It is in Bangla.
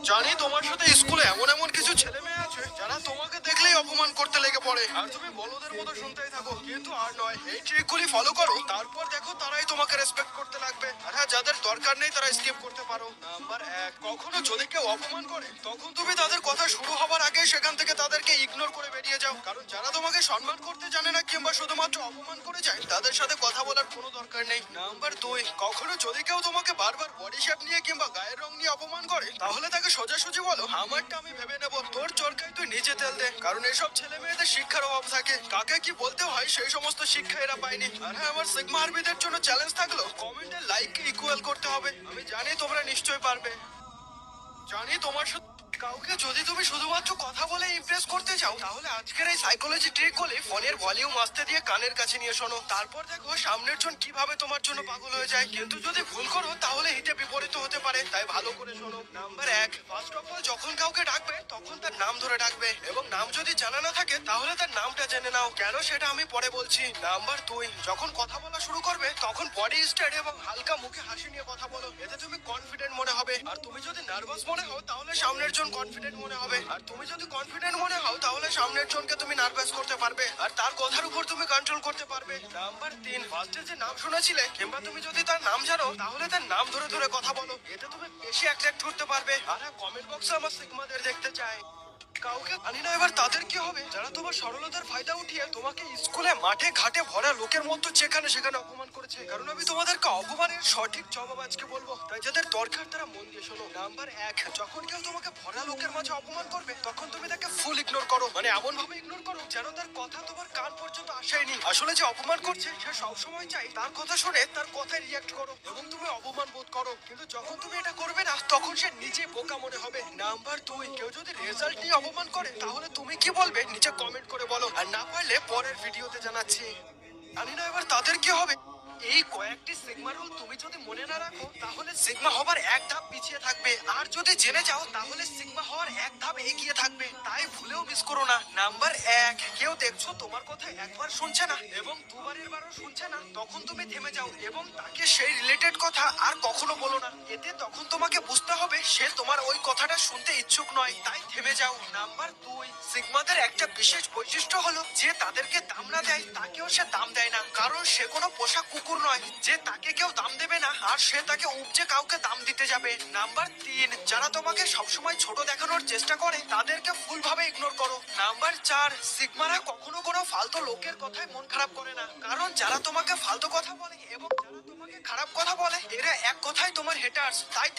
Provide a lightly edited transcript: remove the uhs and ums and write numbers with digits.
জানি তোমার সাথে স্কুলে এমন এমন কিছু ছেলে মেয়ে আছে যারা তোমাকে দেখলেই অপমান করতে লেগে পড়ে, আর তুমি বলদের মতো শুনতেই থাকো। কিন্তু আর নয়, এই ট্রিকগুলি ফলো করো, তারপর দেখো তারাই তোমাকে রেসপেক্ট করতে লাগবে। আর হ্যাঁ, যাদের দরকার নেই তারা স্কিপ করতে পারো। নাম্বার 1, কখনো যদি কেউ অপমান করে তখন তুমি তাদের কথা শুরু হবার আগে সেখান থেকে তাদেরকে ইগনোর করে বেরিয়ে যাও। কারণ যারা তোমাকে সম্মান করতে জানে না কিংবা শুধুমাত্র অপমান করে যায়, তাদের সাথে কথা বলার কোনো দরকার নেই। নাম্বার 2, কখনো যদি কেউ তোমাকে বারবার বডি শেপ নিয়ে কিংবা গায়ের রং নিয়ে অপমান করে তাহলে তাকে সোজাসুজি বলো, আমারটা আমি ভেবে নেবো, তোর চরকায় তুই নিজে তেল দে। কারণ এসব ছেলে মেয়েদের শিক্ষার অভাব থাকে, কাকে কি বলতে হয় সেই সমস্ত শিক্ষা এরা পায়নি। আর হ্যাঁ, আমার সিগমা আরবিদের জন্য চ্যালেঞ্জ থাকলো, কমেন্টে লাইককে ইকুয়াল করতে হবে। আমি জানি তোমরা নিশ্চয়ই পারবে। জানি তোমার সাথে কাউকে যদি তুমি শুধুমাত্র কথা বলে ইমপ্রেস করতে চাও, তাহলে আজকের এই সাইকোলজি ট্রিক গুলি ফোনের ভলিউম আস্তে দিয়ে কানের কাছে নিয়ে শোনো। তারপর দেখো সামনের জন কিভাবে তোমার জন্য পাগল হয়ে যায়। কিন্তু যদি ভুল করো তাহলে হিতে বিপরীত হতে পারে, তাই ভালো করে শোনো। নাম্বার 1, ফার্স্ট অফ অল যখন কাউকে ডাকবে তখন তার নাম ধরে ডাকবে, এবং নাম যদি জানা না থাকে তাহলে তার নামটা জেনে নাও। কেন সেটা আমি পরে বলছি। নাম্বার 2, যখন কথা বলা শুরু করবে তখন বডি স্ট্রেট এবং হালকা মুখে হাসি নিয়ে কথা বলো, এতে তুমি কনফিডেন্ট মনে হবে। আর তুমি যদি নার্ভাস মনে হও তাহলে সামনের জন কনফিডেন্ট মনে হবে, আর তুমি যদি কনফিডেন্ট মনে হও তাহলে সামনের জনকে তুমি নার্ভাস করতে পারবে আর তার কথার উপর তুমি কন্ট্রোল করতে পারবে। নাম্বার 3, ফার্স্টে যে নাম শুনেছিলে কিংবা তুমি যদি তার নাম জানো তাহলে তার নাম ধরে ধরে কথা বলো, এতে তুমি বেশি অ্যাট্রাক্ট করতে পারবে। আর কমেন্ট বক্সে আমার সিগমাদের দেখতে চাই। কাউকে জানি না এবার তাদের কি হবে যারা তোমার সরলতার ফায়দা উঠিয়ে তোমাকে স্কুলে মাঠে ঘাটে ভরা লোকের মতো যেখানে সেখানে অপমান করেছে। কারণ আমি তোমাদেরকে অপমানের সঠিক জবাব আজকে বলবো, তাই যাদের দরকার তারা মন দিয়ে শোনো। নাম্বার 1, যখন কেউ তোমাকে ভরা লোকের মাঝে অপমান করবে তখন তুমি তাকে ফুল ইগনোর করো, মানে এমন ভাবে ইগনোর করো যেন তার কথা তোমার কান পর্যন্ত আসেনি। আসলে যে অপমান করছে সে সবসময় চাই তার কথা শুনে তার কথায় রিয়াক্ট করো এবং তুমি অপমান বোধ করো, কিন্তু যখন তুমি এটা করবে না তখন সে নিজে বোকা মনে হবে। নাম্বার 2, কেউ যদি রেজাল্ট নিয়ে অপমান করে তাহলে তুমি কি বলবে নিচে কমেন্ট করে বলো, আর না পারলে পরের ভিডিওতে জানাচ্ছি। জানি না এবার তাদের কি হবে। এই কয়েকটি সিগমা রুল তুমি যদি মনে না রাখো তাহলে সিগমা হবার এক ধাপ পিছিয়ে থাকবে, আর যদি জেনে যাও তাহলে সিগমা হওয়ার এক ধাপ এগিয়ে থাকবে, তাই ভুলেও মিস করো না। নাম্বার 1, কেউ দেখছো তোমার কথা একবার শুনছে না এবং দুবারের বারও শুনছে না, তখন তুমি থেমে যাও এবং তাকে সেই রিলেটেড কথা আর কখনো বলো না। এতে তখন তোমাকে বুঝতে হবে সে তোমার ওই কথাটা শুনতে ইচ্ছুক নয়, তাই থেমে যাও। নাম্বার 2, সিগমাদের একটা বিশেষ বৈশিষ্ট্য হলো যে তাদেরকে দাম না দেয় তাকেও সে দাম দেয় না, কারণ সে কোনো পোষা কুকুর নয় যে তাকে কেউ দাম দেবে না আর সে তাকে উপজে কাউকে দাম দিতে যাবে। নাম্বার 3, যারা তোমাকে সবসময় ছোট দেখানোর চেষ্টা করে তাদেরকে ফুল ভাবে ইগনোর করো। নাম্বার 4, সিগমারা কখনো কোনো ফালতু লোকের কথায় মন খারাপ করে না, কারণ যারা তোমাকে ফালতু কথা বলে এবং যারা তোমাকে খারাপ কথা বলে এরা এক কথায় তোমার হেটার্স, তাই